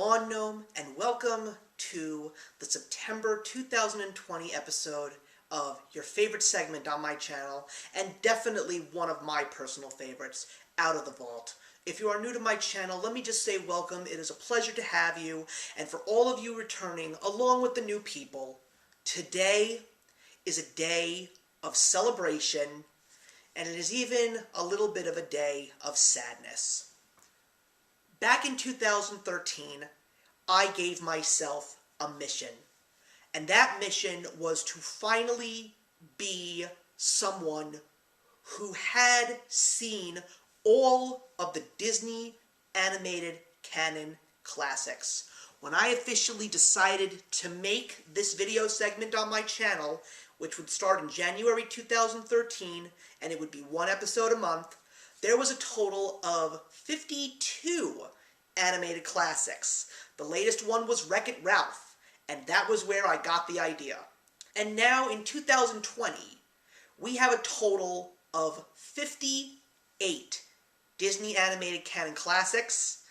on, Gnome, and welcome to the September 2020 episode of your favorite segment on my channel, and definitely one of my personal favorites, Out of the Vault. If you are new to my channel, let me just say welcome. It is a pleasure to have you, and for all of you returning, along with the new people, today is a day of celebration, and it is even a little bit of a day of sadness. Back in 2013, I gave myself a mission, and that mission was to finally be someone who had seen all of the Disney animated canon classics. When I officially decided to make this video segment on my channel, which would start in January 2013, and it would be one episode a month, there was a total of 52 animated classics. The latest one was Wreck-It Ralph, and that was where I got the idea. And now in 2020, we have a total of 58 Disney animated canon classics.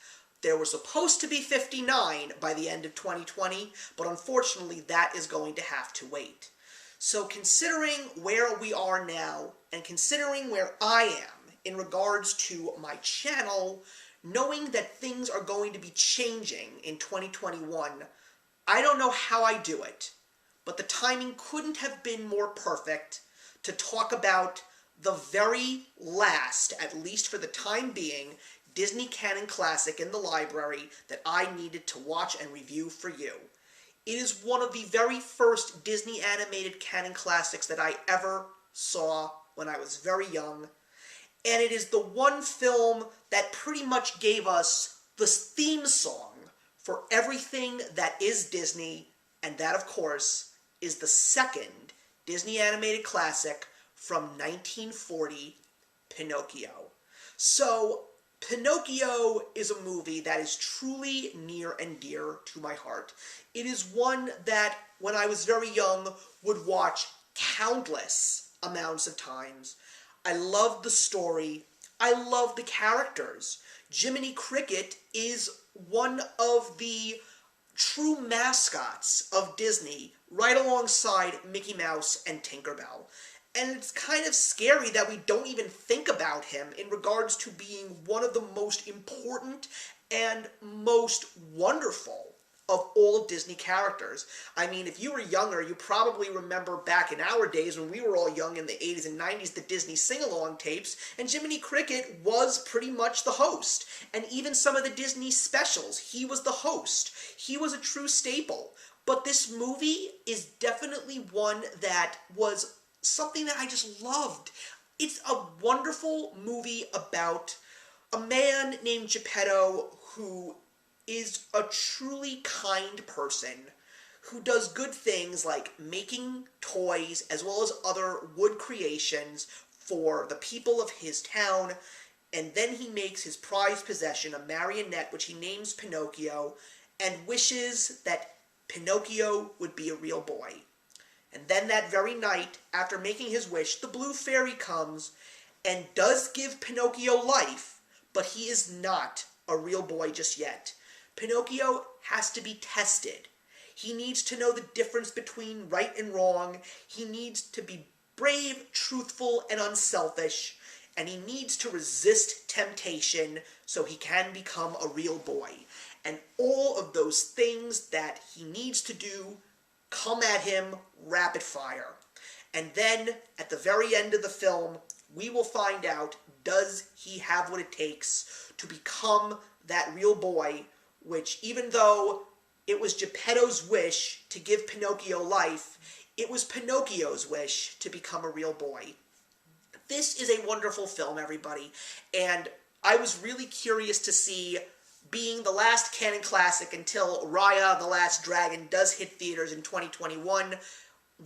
There were supposed to be 59 by the end of 2020, but unfortunately that is going to have to wait. So considering where we are now, and considering where I am in regards to my channel, knowing that things are going to be changing in 2021, I don't know how I do it, but the timing couldn't have been more perfect to talk about the very last, at least for the time being, Disney Canon Classic in the library that I needed to watch and review for you. It is one of the very first Disney animated canon classics that I ever saw when I was very young, and it is the one film that pretty much gave us the theme song for everything that is Disney, and that, of course, is the second Disney animated classic from 1940, Pinocchio. So, Pinocchio is a movie that is truly near and dear to my heart. It is one that, when I was very young, would watch countless amounts of times. I love the story. I love the characters. Jiminy Cricket is one of the true mascots of Disney, right alongside Mickey Mouse and Tinkerbell. And it's kind of scary that we don't even think about him in regards to being one of the most important and most wonderful of all Disney characters. I mean, if you were younger, you probably remember back in our days when we were all young in the 80s and 90s, the Disney sing-along tapes, and Jiminy Cricket was pretty much the host. And even some of the Disney specials, he was the host. He was a true staple. But this movie is definitely one that was something that I just loved. It's a wonderful movie about a man named Geppetto who is a truly kind person who does good things like making toys as well as other wood creations for the people of his town, and then he makes his prized possession a marionette which he names Pinocchio and wishes that Pinocchio would be a real boy. And then that very night, after making his wish, the Blue Fairy comes and does give Pinocchio life, but he is not a real boy just yet. Pinocchio has to be tested. He needs to know the difference between right and wrong. He needs to be brave, truthful, and unselfish. And he needs to resist temptation so he can become a real boy. And all of those things that he needs to do come at him rapid fire. And then, at the very end of the film, we will find out, does he have what it takes to become that real boy, which, even though it was Geppetto's wish to give Pinocchio life, it was Pinocchio's wish to become a real boy. This is a wonderful film, everybody, and I was really curious to see, being the last canon classic until Raya the Last Dragon does hit theaters in 2021,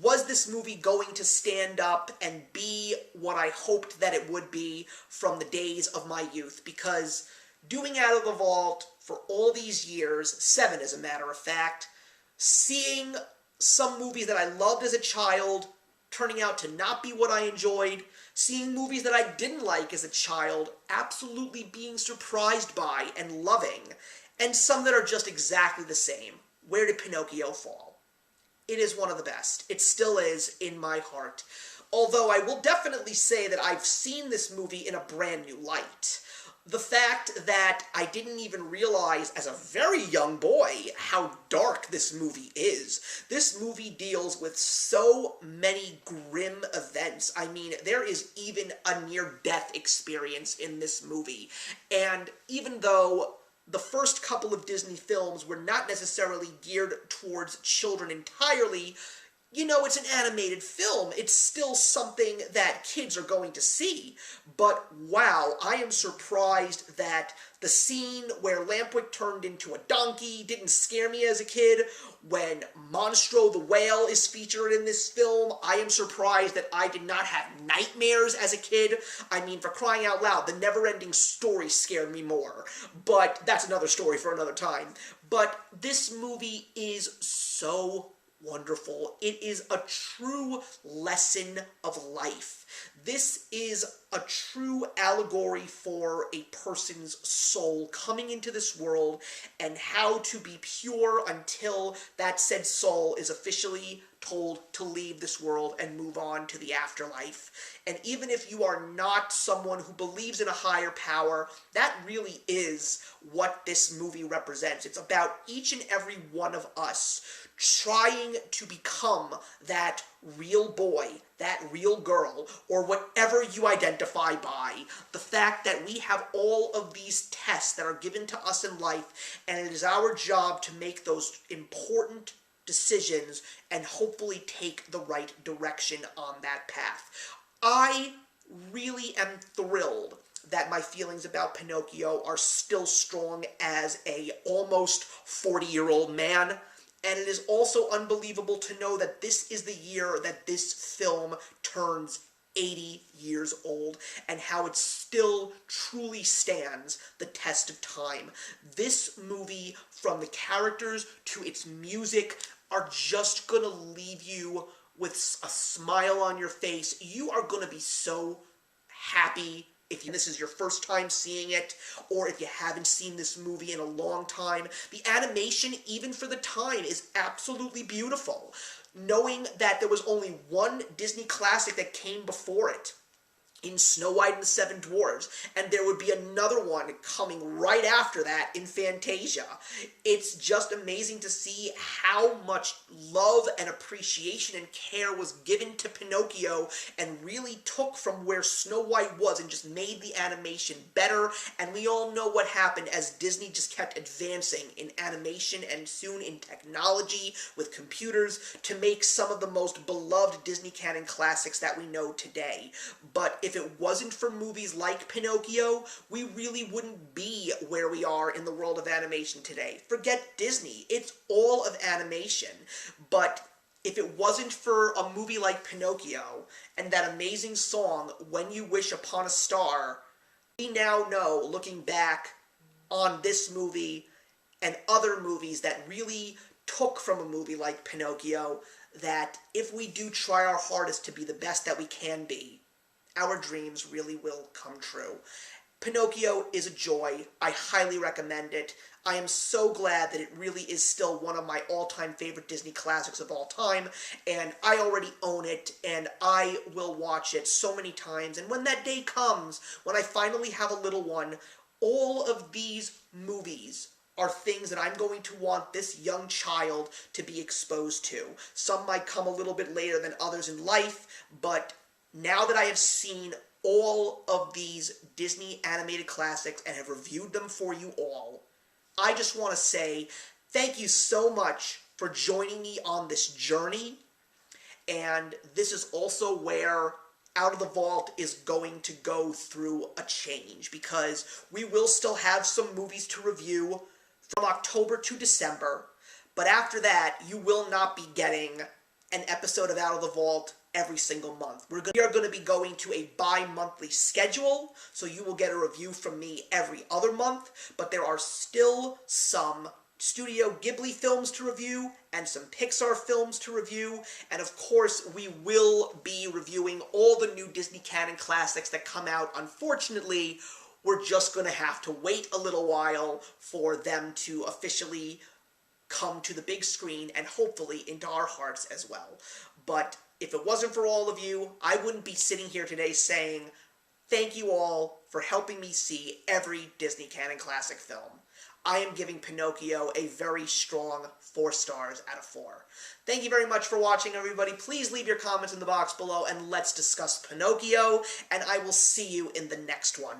was this movie going to stand up and be what I hoped that it would be from the days of my youth? Because doing Out of the Vault for all these years, 7 as a matter of fact, seeing some movies that I loved as a child turning out to not be what I enjoyed, seeing movies that I didn't like as a child absolutely being surprised by and loving, and some that are just exactly the same. Where did Pinocchio fall? It is one of the best. It still is in my heart. Although I will definitely say that I've seen this movie in a brand new light. The fact that I didn't even realize as a very young boy how dark this movie is. This movie deals with so many grim events. I mean, there is even a near-death experience in this movie. And even though the first couple of Disney films were not necessarily geared towards children entirely, you know, it's an animated film. It's still something that kids are going to see. But wow, I am surprised that the scene where Lampwick turned into a donkey didn't scare me as a kid. When Monstro the whale is featured in this film, I am surprised that I did not have nightmares as a kid. I mean, for crying out loud, the Never-Ending Story scared me more. But that's another story for another time. But this movie is so wonderful. It is a true lesson of life. This is a true allegory for a person's soul coming into this world and how to be pure until that said soul is officially told to leave this world and move on to the afterlife. And even if you are not someone who believes in a higher power, that really is what this movie represents. It's about each and every one of us trying to become that real boy, that real girl, or whatever you identify by. The fact that we have all of these tests that are given to us in life, and it is our job to make those important decisions and hopefully take the right direction on that path. I really am thrilled that my feelings about Pinocchio are still strong as a almost 40-year-old man. And it is also unbelievable to know that this is the year that this film turns 80 years old, and how it still truly stands the test of time. This movie, from the characters to its music, are just gonna leave you with a smile on your face. You are gonna be so happy if this is your first time seeing it, or if you haven't seen this movie in a long time. The animation, even for the time, is absolutely beautiful. Knowing that there was only one Disney classic that came before it, in Snow White and the Seven Dwarfs, and there would be another one coming right after that in Fantasia. It's just amazing to see how much love and appreciation and care was given to Pinocchio, and really took from where Snow White was and just made the animation better. And we all know what happened as Disney just kept advancing in animation and soon in technology with computers to make some of the most beloved Disney Canon classics that we know today. But if it wasn't for movies like Pinocchio, we really wouldn't be where we are in the world of animation today. Forget Disney, it's all of animation. But if it wasn't for a movie like Pinocchio and that amazing song, When You Wish Upon a Star, we now know, looking back on this movie and other movies that really took from a movie like Pinocchio, that if we do try our hardest to be the best that we can be, our dreams really will come true. Pinocchio is a joy. I highly recommend it. I am so glad that it really is still one of my all-time favorite Disney classics of all time, and I already own it, and I will watch it so many times. And when that day comes, when I finally have a little one, all of these movies are things that I'm going to want this young child to be exposed to. Some might come a little bit later than others in life, but now that I have seen all of these Disney animated classics and have reviewed them for you all, I just want to say thank you so much for joining me on this journey. And this is also where Out of the Vault is going to go through a change, because we will still have some movies to review from October to December, but after that, you will not be getting an episode of Out of the Vault every single month. We are going to be going to a bi-monthly schedule, so you will get a review from me every other month, but there are still some Studio Ghibli films to review, and some Pixar films to review, and of course, we will be reviewing all the new Disney Canon classics that come out, unfortunately, we're just going to have to wait a little while for them to officially come to the big screen and hopefully into our hearts as well. But if it wasn't for all of you, I wouldn't be sitting here today saying thank you all for helping me see every Disney Canon Classic film. I am giving Pinocchio a very strong 4 stars out of 4. Thank you very much for watching, everybody. Please leave your comments in the box below and let's discuss Pinocchio, and I will see you in the next one.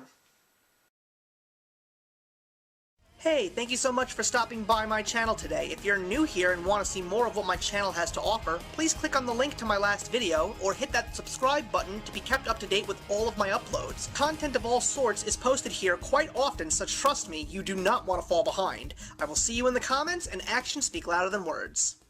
Hey, thank you so much for stopping by my channel today. If you're new here and want to see more of what my channel has to offer, please click on the link to my last video, or hit that subscribe button to be kept up to date with all of my uploads. Content of all sorts is posted here quite often, so trust me, you do not want to fall behind. I will see you in the comments, and actions speak louder than words.